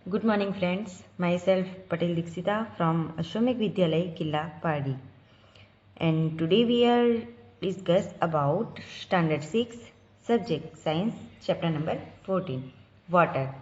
Good morning friends, myself Patel Dixita from Ashwamekh Vidyalay Killa Padi, and today we are discuss about standard 6 subject science chapter number 14 water.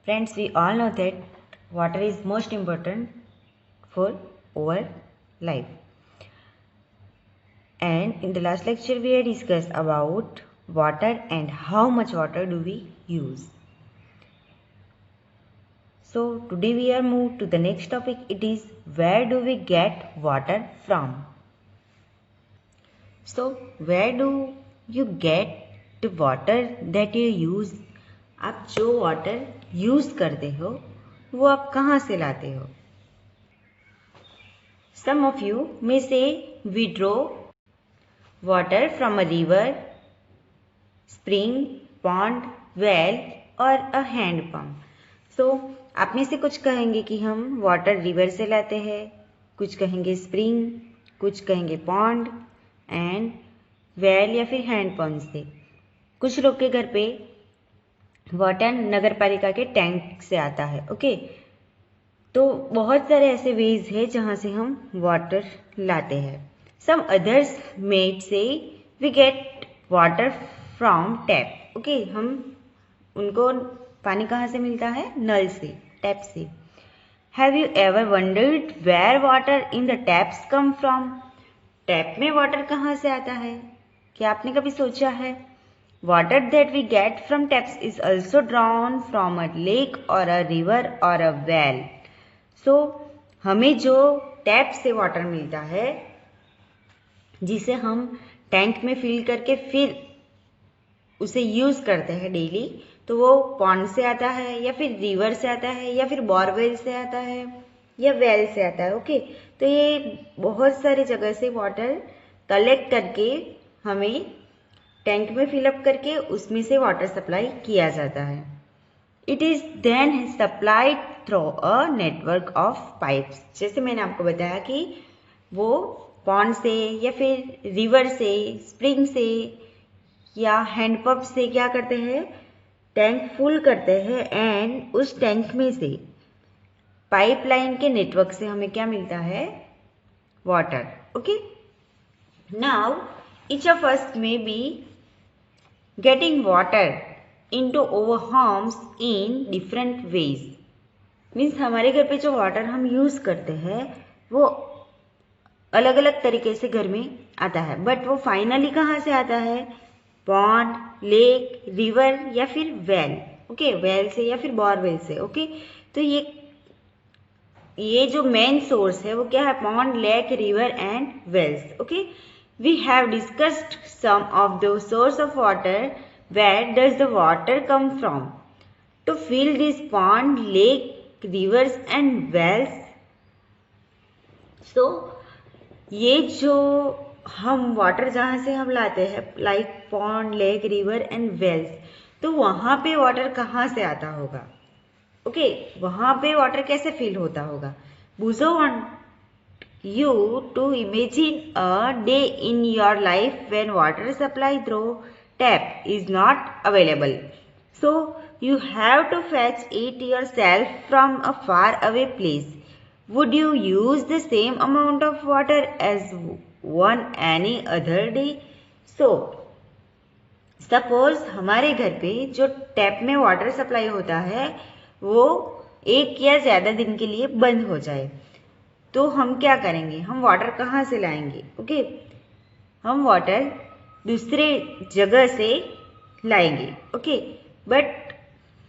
Friends, we all know that water is most important for our life, and in the last lecture we had discussed about water and how much water do we use. So today we are moved to the next topic. It is where do we get water from? So where do you get the water that you use? आप जो water use करते हो वो आप कहाँ से लाते हो? Some of you may say we draw water from a river, spring, pond, well or a hand pump. So आप में से कुछ कहेंगे कि हम वाटर रिवर से लाते हैं, कुछ कहेंगे स्प्रिंग, कुछ कहेंगे पॉन्ड एंड वेल या फिर हैंड पंप से। कुछ लोग के घर पे वाटर नगर पालिका के टैंक से आता है। ओके, तो बहुत सारे ऐसे वेज है जहाँ से हम वाटर लाते हैं। Some others made say we get water from tap. Okay, हम उनको पानी कहाँ से मिलता है? नल से, टैप से। Have you ever wondered where water in the taps come from? Tap में वाटर कहाँ से आता है? क्या आपने कभी सोचा है? Water that we get from taps is also drawn from a lake or a river और अ वेल। सो हमें जो टैप से वाटर मिलता है, जिसे हम टैंक में फिल करके फिर उसे यूज करते हैं डेली, तो वो पॉन्ड से आता है या फिर रिवर से आता है या फिर बोरवेल से आता है या वेल से आता है। ओके, तो ये बहुत सारी जगह से वाटर कलेक्ट करके हमें टैंक में फिलअप करके उसमें से वाटर सप्लाई किया जाता है। It is then supplied through a network of pipes. जैसे मैंने आपको बताया कि वो पॉन्ड से या फिर रिवर से, स्प्रिंग से या हैंडपंप से क्या करते हैं? टैंक फुल करते हैं एंड उस टैंक में से पाइपलाइन के नेटवर्क से हमें क्या मिलता है? Water. Okay, now each of us may be getting water into our homes in different ways. Means हमारे घर पे जो वाटर हम यूज करते हैं वो अलग अलग तरीके से घर में आता है, बट वो फाइनली कहाँ से आता है? पॉन्ड, लेक, रिवर या फिर वेल। ओके, वेल से या फिर बोरवेल से। ओके, तो ये जो मेन सोर्स है वो क्या है? Pond, lake, river and wells. Okay, we have discussed some of the source of water. Where does the water come from to fill this pond, lake, rivers and wells? So ये जो हम water जहाँ से हम लाते हैं, like pond, lake, river and wells, तो वहाँ पे वाटर कहाँ से आता होगा? ओके, वहाँ पे वाटर कैसे फिल होता होगा? बुजो want you to imagine a day in your life when water supply through tap is not available, so you have to fetch it yourself from a far away place. Would you use the same amount of water as one any other day? So, suppose हमारे घर पे जो tap में water supply होता है वो एक या ज़्यादा दिन के लिए बंद हो जाए, तो हम क्या करेंगे? हम वाटर कहाँ से लाएंगे? ओके, हम वाटर दूसरे जगह से लाएंगे। ओके, बट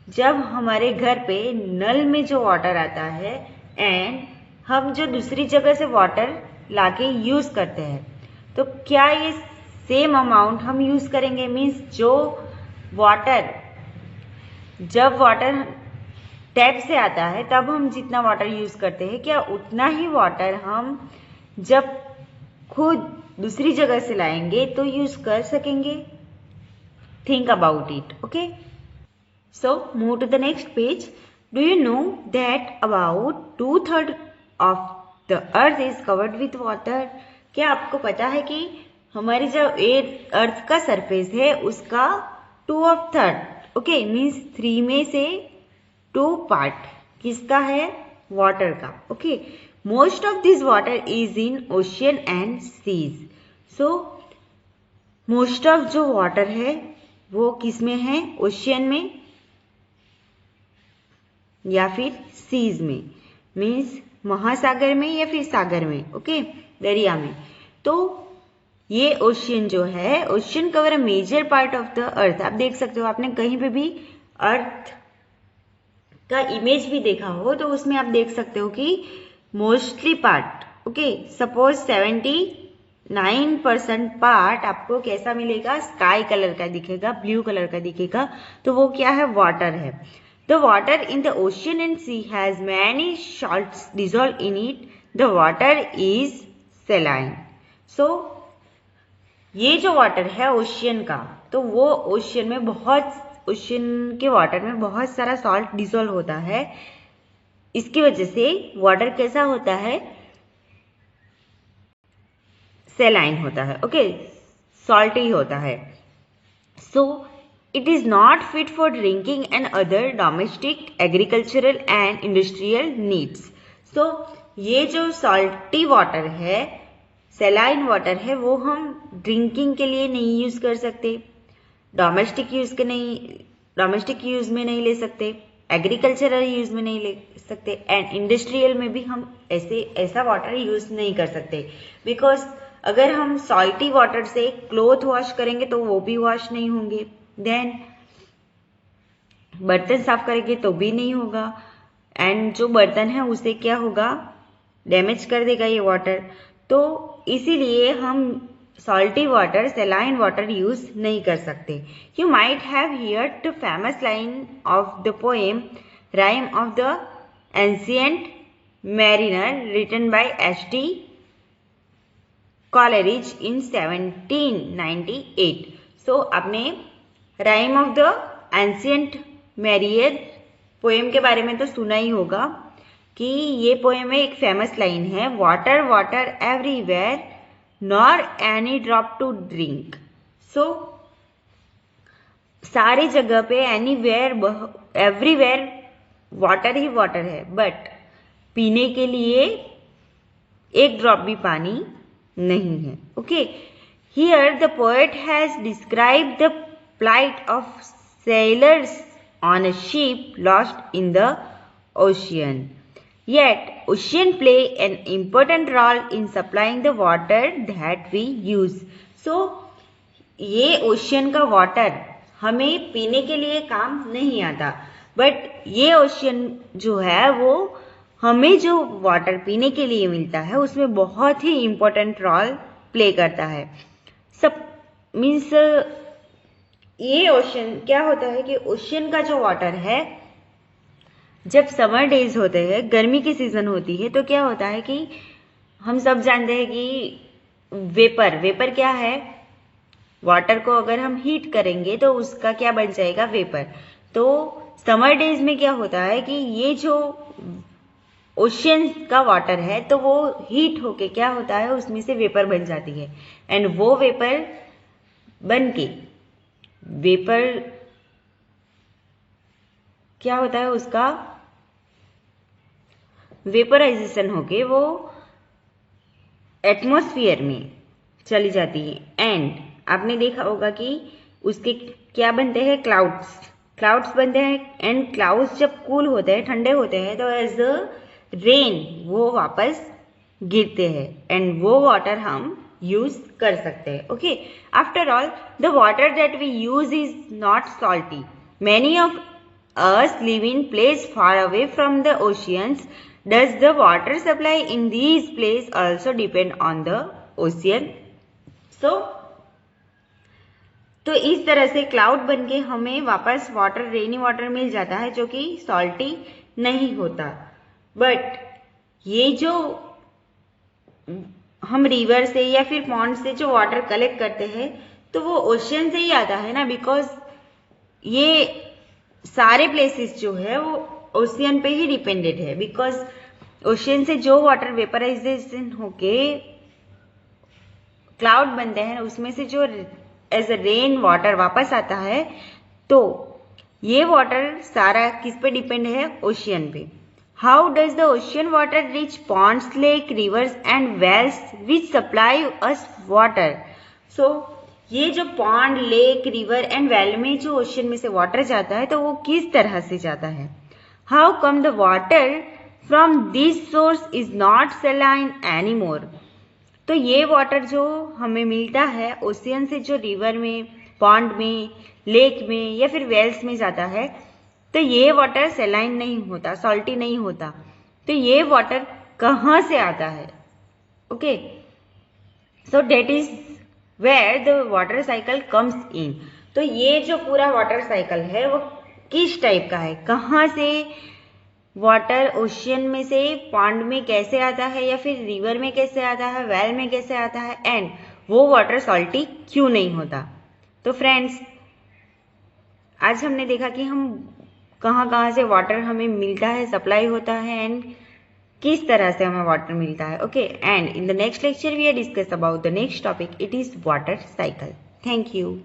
जब हमारे घर पे नल में जो वाटर आता है एंड हम जो दूसरी जगह से वाटर लाके यूज करते हैं, तो क्या ये सेम अमाउंट हम यूज करेंगे? मीन्स जो वाटर, जब वाटर टैप से आता है तब हम जितना वाटर यूज करते हैं, क्या उतना ही वाटर हम जब खुद दूसरी जगह से लाएंगे तो यूज कर सकेंगे? Think about it. Okay, so move to the next page. Do you know that about 2/3 of the earth is covered with water? क्या आपको पता है कि हमारी जो अर्थ का सरफेस है उसका 2/3, ओके, मीन्स 3 में से 2 पार्ट किसका है? वाटर का। Okay, most of this water is in ocean and seas. So most of जो वाटर है वो किस में है? ओशियन में या फिर सीज में, मीन्स महासागर में या फिर सागर में। ओके, दरिया में। तो ये ओशियन जो है, ocean cover a major part of the earth. आप देख सकते हो, आपने कहीं पे भी अर्थ का इमेज भी देखा हो तो उसमें आप देख सकते हो कि mostly part, okay, suppose 79% part आपको कैसा मिलेगा? स्काई कलर का दिखेगा, ब्लू कलर का दिखेगा। तो वो क्या है? वाटर है। The water in the ocean and sea has many salts dissolved in it. The water is saline. So ये जो वाटर है ओशियन का, तो वो ओशियन में ओशियन के वाटर में बहुत सारा सॉल्ट डिसॉल्व होता है। इसकी वजह से वाटर कैसा होता है? सेलाइन होता है। ओके, सॉल्टी होता है। So it is not fit for drinking and other domestic, agricultural and industrial needs. So ये जो सॉल्टी वाटर है, सेलाइन वाटर है, वो हम ड्रिंकिंग के लिए नहीं यूज कर सकते, डोमेस्टिक यूज में नहीं ले सकते, एग्रीकल्चरल यूज में नहीं ले सकते, एंड इंडस्ट्रियल में भी हम ऐसा वाटर यूज नहीं कर सकते। बिकॉज अगर हम सॉल्टी वाटर से क्लोथ वॉश करेंगे तो वो भी वॉश नहीं होंगे, देन बर्तन साफ करेंगे तो भी नहीं होगा, एंड जो बर्तन है उसे क्या होगा? डैमेज कर देगा ये वाटर। तो इसीलिए हम salty water, saline water use नहीं कर सकते। You might have heard the famous line of the poem rime of the ancient mariner written by H.T. Coleridge in 1798। सो आपने rime of the ancient mariner poem के बारे में तो सुना ही होगा कि ये पोएम में एक फेमस लाइन है, water water everywhere nor any drop to drink. So सारी जगह पे, एनीवेयर, एवरीवेयर वाटर ही वाटर है, बट पीने के लिए एक ड्रॉप भी पानी नहीं है। Okay, here the poet has described the plight of sailors on a ship lost in the ocean. Yet, ocean play an important role in supplying the water that we use. So, ये ocean का water हमें पीने के लिए काम नहीं आता, but ये ओशियन जो है वो हमें जो वाटर पीने के लिए मिलता है उसमें बहुत ही इम्पोर्टेंट रोल प्ले करता है। सब मीन्स ये ओशियन क्या होता है कि ओशियन का जो वाटर है, जब समर डेज होते हैं, गर्मी की सीजन होती है, तो क्या होता है कि हम सब जानते हैं कि वेपर क्या है? वाटर को अगर हम हीट करेंगे तो उसका क्या बन जाएगा? वेपर। तो समर डेज में क्या होता है कि ये जो ओशियन का वाटर है तो वो हीट होके क्या होता है, उसमें से वेपर बन जाती है, एंड वो वेपर बन के क्या होता है, उसका वेपराइजेशन होके वो एटमॉस्फेयर में चली जाती है, एंड आपने देखा होगा कि उसके क्या बनते हैं? क्लाउड्स बनते हैं, एंड क्लाउड्स जब कूल होते हैं, ठंडे होते हैं, तो एज अ रेन वो वापस गिरते हैं, एंड वो वाटर हम यूज कर सकते हैं। Okay, after all the water that we use is not salty. Many of us live in place far away from the oceans. Does the water supply in these places also depend on the ocean? So, तो इस तरह से cloud बनके हमें वापस water, रेनी water मिल जाता है जो कि सॉल्टी नहीं होता। बट ये जो हम रिवर से या फिर पॉन्ड से जो वाटर कलेक्ट करते हैं तो वो ओशियन से ही आता है ना, बिकॉज ये सारे प्लेसेस जो है वो ओशियन पे ही डिपेंडेड है, बिकॉज ओशियन से जो वाटर वेपराइजेशन होके क्लाउड बनते हैं उसमें से जो एज अ रेन वाटर वापस आता है, तो ये वाटर सारा किस पे डिपेंड है? ओशियन पे। How does the ocean water reach ponds, lake, rivers and wells which supply us water. So ये जो pond, lake, river and well में जो ओशियन में से वाटर जाता है तो वो किस तरह से जाता है। How come the water from this source is not सेलाइन any more. तो ये वाटर जो हमें मिलता है ओशियन से, जो रिवर में, पॉन्ड में, लेक में या फिर वेल्स में जाता है, तो ये वाटर सेलाइन नहीं होता, सॉल्टी नहीं होता। तो ये वाटर कहाँ से आता है? Okay, so that is where the water cycle comes in. तो ये जो पूरा वाटर साइकिल है वो किस टाइप का है, कहाँ से वाटर ओशियन में से पॉन्ड में कैसे आता है या फिर रिवर में कैसे आता है, वेल में कैसे आता है, एंड वो वाटर सॉल्टी क्यों नहीं होता। तो फ्रेंड्स, आज हमने देखा कि हम कहाँ कहाँ से वाटर हमें मिलता है, सप्लाई होता है, एंड किस तरह से हमें वाटर मिलता है। Okay, and in the next lecture we are discuss about the next topic, it is water cycle. Thank you.